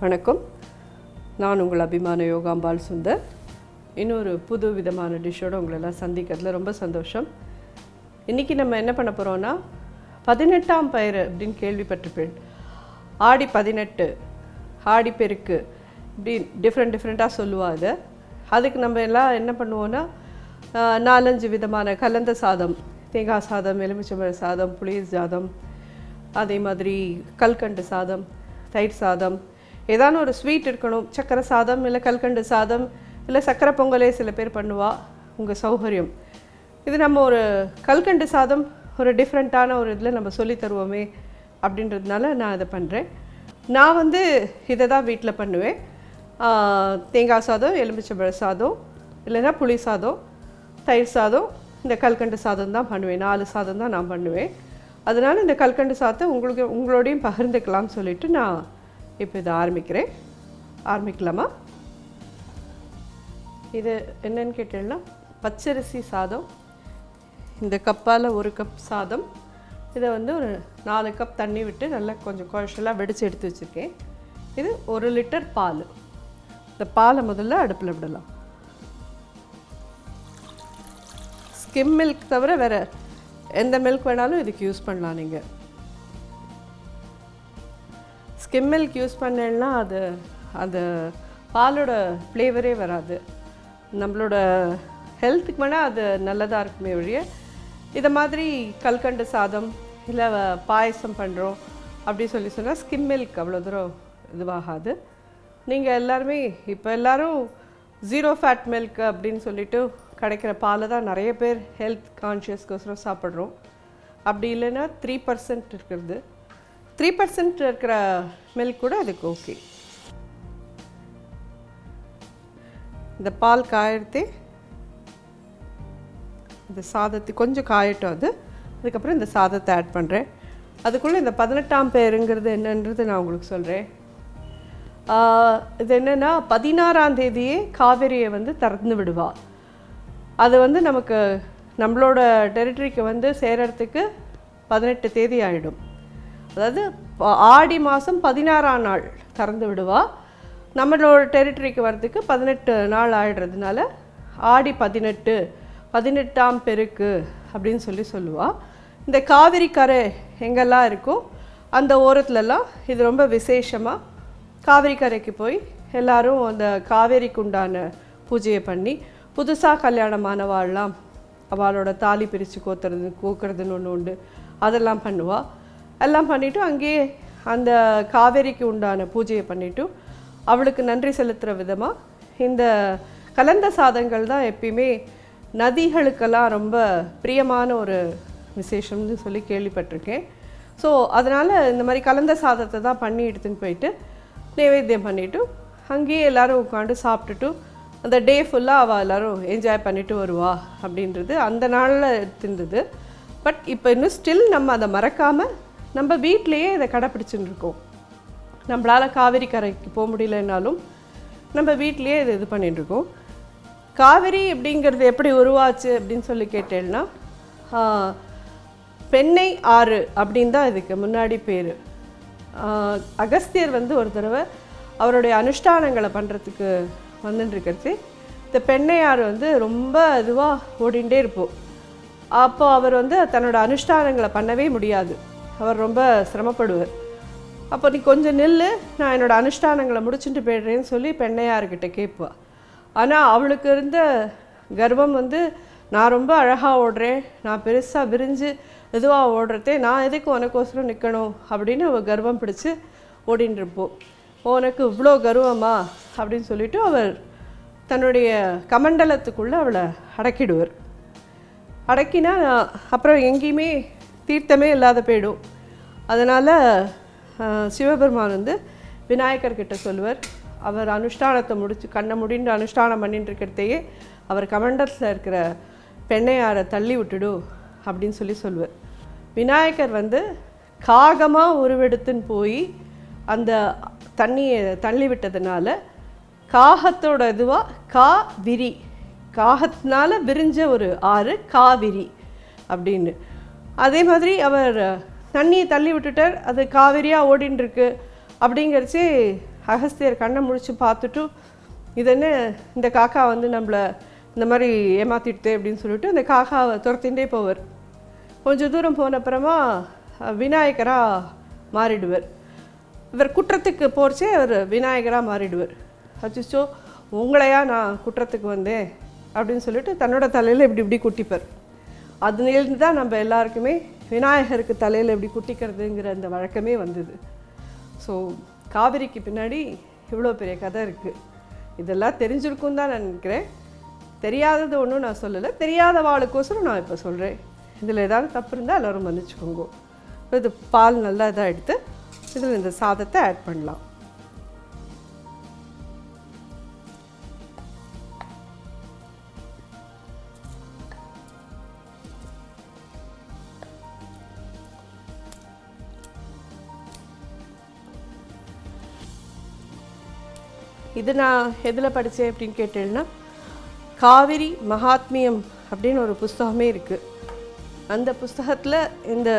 வணக்கம். நான் உங்கள் அபிமான யோகாம்பால் சுந்தர். இன்னொரு புது விதமான டிஷ்ஷோடு உங்களெல்லாம் சந்திக்கிறதுல ரொம்ப சந்தோஷம். இன்றைக்கி நம்ம என்ன பண்ண போகிறோன்னா, 18ஆம் பயிறு அப்படின்னு கேள்விப்பட்டிருப்பேன். ஆடி 18, ஆடி பெருக்கு, இப்படி டிஃப்ரெண்ட்டாக சொல்லுவா அது. அதுக்கு நம்ம எல்லாம் என்ன பண்ணுவோன்னா, 4-5 விதமான கலந்த சாதம், தேங்காய் சாதம், எலுமிச்சம்பழ சாதம், புளிர் சாதம், அதே மாதிரி கல்கண்டு சாதம், தயிர் சாதம், ஏதான ஒரு ஸ்வீட் இருக்கணும். சக்கரை சாதம் இல்லை கல்கண்டு சாதம் இல்லை சக்கரை பொங்கலே சில பேர் பண்ணுவா, உங்கள் சௌகரியம். இது நம்ம ஒரு கல்கண்டு சாதம் ஒரு டிஃப்ரெண்ட்டான ஒரு இதில் நம்ம சொல்லி தருவோமே அப்படின்றதுனால நான் இதை பண்ணுறேன். நான் இதை தான் வீட்டில் பண்ணுவேன். தேங்காய் சாதம், எலுமிச்சம்பழ சாதம், இல்லைன்னா புளி சாதம், தயிர் சாதம், இந்த கல்கண்டு சாதம் தான் பண்ணுவேன். 4 சாதம் தான் நான் பண்ணுவேன். அதனால் இந்த கல்கண்டு சாதத்தை உங்களோடையும் பகிர்ந்துக்கலாம்னு சொல்லிவிட்டு நான் இப்போ இதை ஆரம்பிக்கலாமா? இது என்னன்னு கேட்டேன்னா, பச்சரிசி சாதம். இந்த கப்பால் 1 கப் சாதம். இதை ஒரு 4 கப் தண்ணி விட்டு நல்லா கொஞ்சம் குழச்சலாக வெடித்து எடுத்து வச்சுருக்கேன். இது 1 லிட்டர் பால். இந்த பாலை முதல்ல அடுப்பில் விடலாம். ஸ்கிம் மில்க் தவிர வேறு எந்த மில்க் வேணாலும் இதுக்கு யூஸ் பண்ணலாம். நீங்கள் ஸ்கிம் மில்க் யூஸ் பண்ணேன்னா அது பாலோட ஃப்ளேவரே வராது. நம்மளோட ஹெல்த்துக்கு வேணால் அது நல்லதாக இருக்குமே ஒழிய, இதை மாதிரி கல்கண்டு சாதம் இல்லை பாயசம் பண்ணுறோம் அப்படி சொன்னால் ஸ்கிம் மில்க் அவ்வளோ தூரம் இதுவாகாது. நீங்கள் எல்லாருமே இப்போ எல்லோரும் 0 ஃபேட் மில்க் அப்படின்னு சொல்லிவிட்டு கிடைக்கிற பாலை தான் நிறைய பேர் ஹெல்த் கான்ஷியஸ்க்கோசரம் சாப்பிட்றோம். அப்படி இல்லைன்னா 3% இருக்கிறது, 3% இருக்கிற மில்க் கூட அதுக்கு ஓகே. இந்த பால் காயத்தே இந்த சாதத்தை கொஞ்சம் காயட்டும். அதுக்கப்புறம் இந்த சாதத்தை ஆட் பண்ணுறேன். அதுக்குள்ளே இந்த 18ஆம் பயிறுங்கிறது என்னன்றது நான் உங்களுக்கு சொல்கிறேன். இது என்னென்னா, 16ஆம் தேதியே காவேரியை திறந்து விடுவா. அது நமக்கு நம்மளோட டெரிட்டரிக்கு சேர்கிறதுக்கு 18 தேதி ஆகிடும். அதாவது ஆடி மாதம் 16ஆம் நாள் திறந்து விடுவா. நம்மளோட டெரிட்டரிக்கு வர்றதுக்கு 18 நாள் ஆகிடுறதுனால ஆடி 18, 18ஆம் பெருக்கு அப்படின்னு சொல்லுவாள். இந்த காவிரி கரை எங்கெல்லாம் இருக்கோ அந்த ஓரத்துலலாம் இது ரொம்ப விசேஷமாக காவிரி கரைக்கு போய் எல்லோரும் அந்த காவேரிக்கு உண்டான பூஜையை பண்ணி, புதுசாக கல்யாணமானவாள்லாம் அவளோட தாலி பிரித்து கோக்கிறதுன்னு ஒன்று உண்டு, அதெல்லாம் பண்ணுவாள். எல்லாம் பண்ணிவிட்டு அங்கேயே அந்த காவேரிக்கு உண்டான பூஜையை பண்ணிவிட்டு அவளுக்கு நன்றி செலுத்துகிற விதமாக இந்த கலந்த சாதங்கள் தான் எப்பயுமே நதிகளுக்கெல்லாம் ரொம்ப பிரியமான ஒரு விசேஷம்னு சொல்லி கேள்விப்பட்டிருக்கேன். ஸோ அதனால் இந்த மாதிரி கலந்த சாதத்தை தான் பண்ணி எடுத்துன்னு போயிட்டு நைவேத்தியம் பண்ணிவிட்டு அங்கேயே எல்லோரும் உட்காந்து சாப்பிட்டுட்டு அந்த டே ஃபுல்லாக அவள் எல்லோரும் என்ஜாய் பண்ணிவிட்டு வருவா அப்படின்றது அந்த நாளில் இருந்தது. பட் இப்போ இன்னும் ஸ்டில் நம்ம அதை மறக்காமல் நம்ம வீட்டிலையே இதை கடைப்பிடிச்சுன்னு இருக்கோம். நம்மளால் காவேரி கரைக்கு போக முடியலனாலும் நம்ம வீட்டிலையே இது பண்ணிட்டுருக்கோம். காவேரி அப்படிங்கிறது எப்படி உருவாச்சு அப்படின்னு சொல்லி கேட்டேன்னா, பெண்ணை ஆறு அப்படின்னு தான் இதுக்கு முன்னாடி பேர். அகஸ்தியர் ஒரு தடவை அவருடைய அனுஷ்டானங்களை பண்ணுறதுக்கு வந்துட்டுருக்கிறது. இந்த பெண்ணையார் ரொம்ப இதுவாக ஓடிண்டே இருப்போம். அப்போ அவர் தன்னோட அனுஷ்டானங்களை பண்ணவே முடியாது. அவர் ரொம்ப சிரமப்படுவார். அப்போ நீ கொஞ்சம் நில்லு, நான் என்னோடய அனுஷ்டானங்களை முடிச்சுட்டு போய்டுறேன்னு சொல்லி பெண்ணையார்கிட்ட கேட்பா. ஆனால் அவளுக்கு இருந்த கர்வம் நான் ரொம்ப அழகாக ஓடுறேன், நான் பெருசாக விரிஞ்சு இதுவாக ஓடுறதே, நான் எதுக்கு உனக்கோசரம் நிற்கணும் அப்படின்னு அவள் கர்வம் பிடிச்சி ஓடின்னு இருப்போம். உனக்கு இவ்வளோ கர்வமா அப்படின்னு சொல்லிவிட்டு அவர் தன்னுடைய கமண்டலத்துக்குள்ளே அவளை அடக்கிடுவார். அடக்கினா அப்புறம் எங்கேயுமே தீர்த்தமே இல்லாத போயிடும். அதனால் சிவபெருமான் விநாயகர்கிட்ட சொல்லுவார், அவர் அனுஷ்டானத்தை முடித்து கண்ணை முடிந்து அனுஷ்டானம் பண்ணிட்டு இருக்கிறதையே அவர் கமண்டலத்தில் இருக்கிற பெண்ணையாரை தள்ளி விட்டுடு அப்படின்னு சொல்லுவார். விநாயகர் காகமாக உருவெடுத்துன்னு போய் அந்த தண்ணியை தள்ளி விட்டதுனால காகத்தோட இதுவாக காவிரி, காகத்தினால விரிஞ்ச ஒரு ஆறு காவிரி அப்படின்னு. அதே மாதிரி அவர் தண்ணியை தள்ளி விட்டுட்டார், அது காவிரியாக ஓடின்னு இருக்கு அப்படிங்கிறச்சு அகஸ்தியர் கண்ணை முழிச்சு பார்த்துட்டு இது என்ன இந்த காக்கா வந்து நம்மளை இந்த மாதிரி ஏமாத்திடுது அப்படின்னு சொல்லிட்டு அந்த காக்காவை துரத்திகிட்டே போவார். கொஞ்சம் தூரம் போன அப்புறமா விநாயகராக மாறிடுவார். இவர் குற்றத்துக்கு போகிறச்சே அவர் விநாயகராக மாறிடுவார். அச்சோ உங்களையா நான் குற்றத்துக்கு வந்தேன் அப்படின்னு சொல்லிட்டு தன்னோட தலையில் இப்படி இப்படி குட்டிப்பார். அதுலேருந்து தான் நம்ம எல்லாருக்குமே விநாயகருக்கு தலையில் எப்படி குட்டிக்கிறதுங்கிற அந்த வழக்கமே வந்தது. ஸோ காவிரிக்கு பின்னாடி இவ்வளோ பெரிய கதை இருக்குது. இதெல்லாம் தெரிஞ்சிருக்கும் தான் நான் நினைக்கிறேன். தெரியாதது ஒன்றும் நான் சொல்லலை, தெரியாத வாளுக்கோசரம் நான் இப்போ சொல்கிறேன். இதில் ஏதாவது தப்பு இருந்தால் எல்லோரும் மன்னிச்சுக்கோங்க. இது பால் நல்லா இதாக எடுத்து இதில் இந்த சாதத்தை ஆட் பண்ணலாம். இது நான் எதில் படித்தேன் அப்படின்னு கேட்டேன்னா, காவிரி மகாத்மியம் அப்படின்னு ஒரு புஸ்தகமே இருக்குது. அந்த புஸ்தகத்தில் இந்த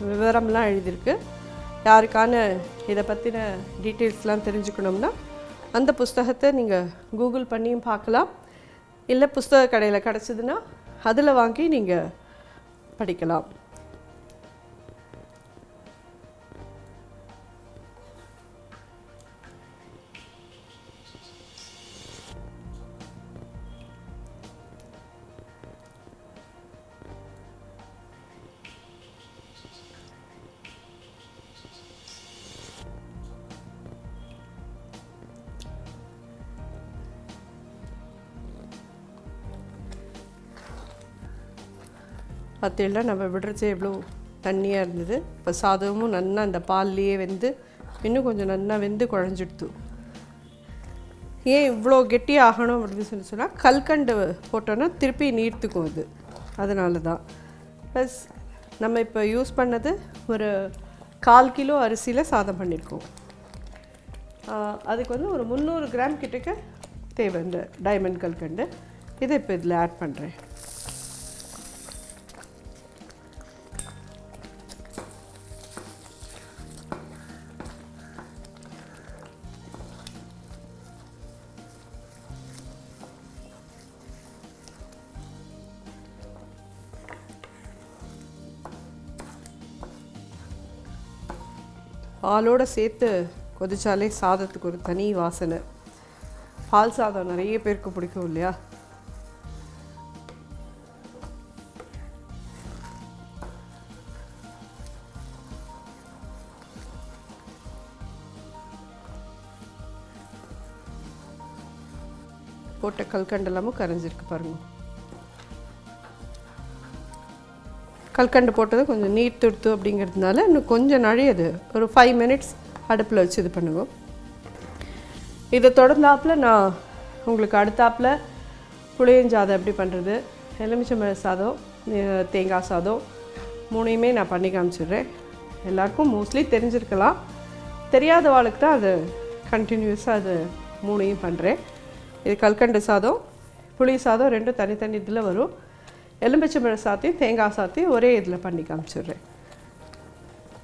விவரம்லாம் எழுதியிருக்கு. யாருக்கான இதை பற்றின டீட்டெயில்ஸ்லாம் தெரிஞ்சுக்கணும்னா அந்த புஸ்தகத்தை நீங்கள் கூகுள் பண்ணியும் பார்க்கலாம். இல்லை புஸ்தக கடையில் கிடச்சிதுன்னா அதில் வாங்கி நீங்கள் படிக்கலாம். பார்த்தீங்கன்னா நம்ம விடுறச்சே எவ்வளோ தண்ணியாக இருந்தது. இப்போ சாதமும் நல்லா அந்த பால்லையே வெந்து இன்னும் கொஞ்சம் நல்லா வெந்து குழஞ்சிடுத்து. ஏன் இவ்வளோ கெட்டி ஆகணும் அப்படின்னு சொன்னால் கல்கண்டு போட்டோன்னா திருப்பி நீர்த்துக்கும் இது, அதனால தான். ப்ளஸ் நம்ம இப்போ யூஸ் பண்ணது ஒரு 1/4 கிலோ அரிசியில் சாதம் பண்ணியிருக்கோம். அதுக்கு வந்து ஒரு 300 கிராம் கிட்டக்க தேவை இந்த டைமண்ட் கல்கண்டு. இதை இப்போ இதில் ஆட் பண்ணுறேன். பாலோடு சேர்த்து கொதிச்சாலே சாதத்துக்கு ஒரு தனி வாசனை. பால் சாதம் நிறைய பேருக்கு பிடிக்கும் இல்லையா? போட்ட கல்கண்டு எல்லாமும் கரைஞ்சிருக்கு பாருங்க. கல்கண்டு போட்டது கொஞ்சம் நீர் துடுத்து அப்படிங்கிறதுனால இன்னும் கொஞ்சம் நழையது ஒரு 5 மினிட்ஸ் அடுப்பில் வச்சு இது பண்ணுவோம். இதை தொடர்ந்தாப்பில் நான் உங்களுக்கு அடுத்தாப்பில் புளியஞ்சாதம் எப்படி பண்ணுறது, எலுமிச்சம்பழ சாதம், தேங்காய் சாதம் 3யுமே நான் பண்ணி காமிச்சிடுறேன். எல்லாருக்கும் மோஸ்ட்லி தெரிஞ்சிருக்கலாம், தெரியாத வாழ்க்கை தான் அது கண்டினியூஸாக அது 3யும் பண்ணுறேன். இது கல்கண்டு சாதம், புளி சாதம் 2 தனித்தனி இதில் வரும். எலுமிச்சம்பழ சாத்தையும் தேங்காய் சாத்தையும் ஒரே இதில் பண்ணி காமிச்சிடுறேன்.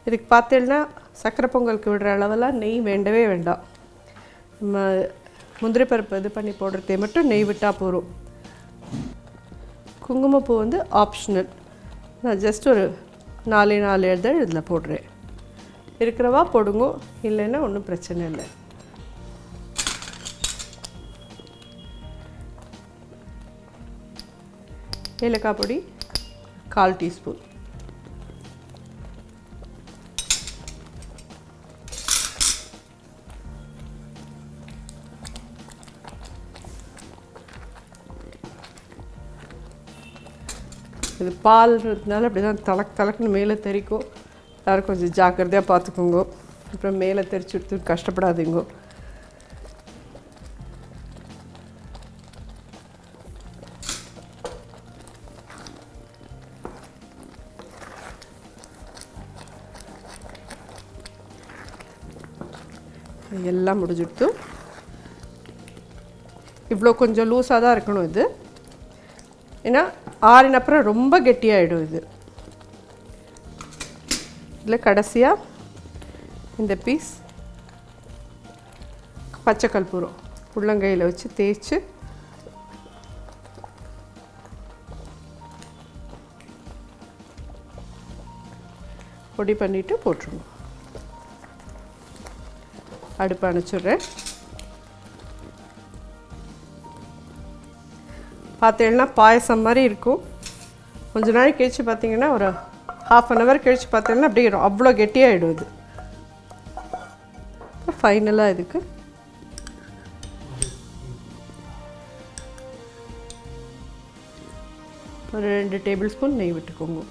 இதுக்கு பார்த்தீங்கன்னா சக்கரை பொங்கலுக்கு விடுற அளவெல்லாம் நெய் வேண்டவே வேண்டாம். நம்ம முந்திரி பருப்பு இது பண்ணி போடுறதே மட்டும் நெய் விட்டால் போகும். குங்குமப்பூ வந்து ஆப்ஷனல். நான் ஜஸ்ட் ஒரு 4 இதழ் இதில் போடுறேன். இருக்கிறவா போடுங்க, இல்லைன்னா ஒன்றும் பிரச்சனை இல்லை. ஏலக்காய் பொடி 1/4 டீஸ்பூன். இது பால்ன்றதுனால அப்படி தான் தலக்குன்னு மேலே தெரிக்கும். எல்லோரும் கொஞ்சம் ஜாக்கிரதையாக பார்த்துக்கோங்க. அப்புறம் மேலே தெரிச்சு எடுத்து கஷ்டப்படாதீங்க. எல்லாம் முடிஞ்சுடுத்து. இவ்வளோ கொஞ்சம் லூஸாக தான் இருக்கணும் இது, ஏன்னா ஆறினப்புறம் ரொம்ப கெட்டியாகிடும் இது. இதில் கடைசியாக இந்த பீஸ் பச்சை கற்பூரம் உள்ளங்கையில் வச்சு தேய்ச்சி பொடி பண்ணிவிட்டு போட்டுருணும். அடுப்பு அணைச்சிடுறேன். பார்த்தீங்கன்னா பாயசம் மாதிரி இருக்கும். கொஞ்ச நாள் கழிச்சு பார்த்தீங்கன்னா ஒரு ½ அன் ஹவர் கழிச்சு பார்த்தீங்கன்னா அப்படியே அவ்வளோ கெட்டியாகிடும். இது ஃபைனலாக இதுக்கு ஒரு 2 டேபிள் ஸ்பூன் நெய் விட்டுக்கோங்க.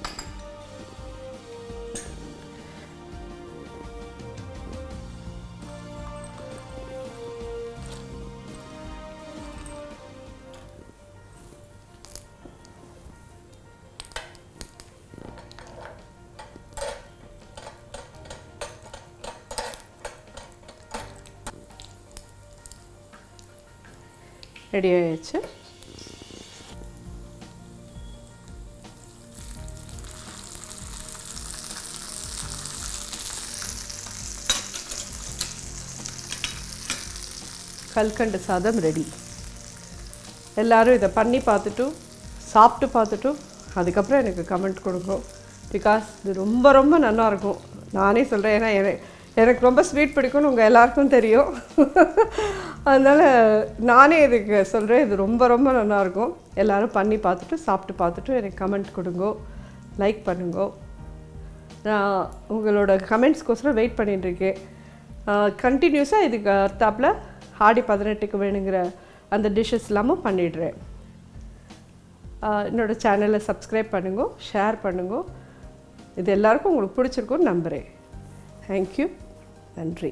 ரெடி ஆயிடுச்சு. கல்கண்டு சாதம் ரெடி. எல்லோரும் இதை பண்ணி பார்த்துட்டு சாப்பிட்டு பார்த்துட்டு அதுக்கப்புறம் எனக்கு கமெண்ட் கொடுங்க. பிகாஸ் இது ரொம்ப ரொம்ப நல்லாயிருக்கும். நானே சொல்கிறேன், ஏன்னா எனக்கு ரொம்ப ஸ்வீட் பிடிக்கும்னு உங்கள் எல்லாருக்கும் தெரியும். அதனால் நானே இதுக்கு சொல்கிறேன், இது ரொம்ப ரொம்ப நல்லாயிருக்கும். எல்லோரும் பண்ணி பார்த்துட்டு சாப்பிட்டு பார்த்துட்டு எனக்கு கமெண்ட் கொடுங்க, லைக் பண்ணுங்க. நான் உங்களோட கமெண்ட்ஸ்க்கோசரம் வெயிட் பண்ணிட்டுருக்கேன். கண்டினியூஸாக இதுக்கு அடுத்தாப்பில் ஆடி 18க்கு வேணுங்கிற அந்த டிஷ்ஷஸ் எல்லாமும் பண்ணிடுறேன். என்னோடய சேனலை சப்ஸ்கிரைப் பண்ணுங்க, ஷேர் பண்ணுங்க. இது எல்லாருக்கும் உங்களுக்கு பிடிச்சிருக்குன்னு நம்புகிறேன். தேங்க்யூ. நன்றி.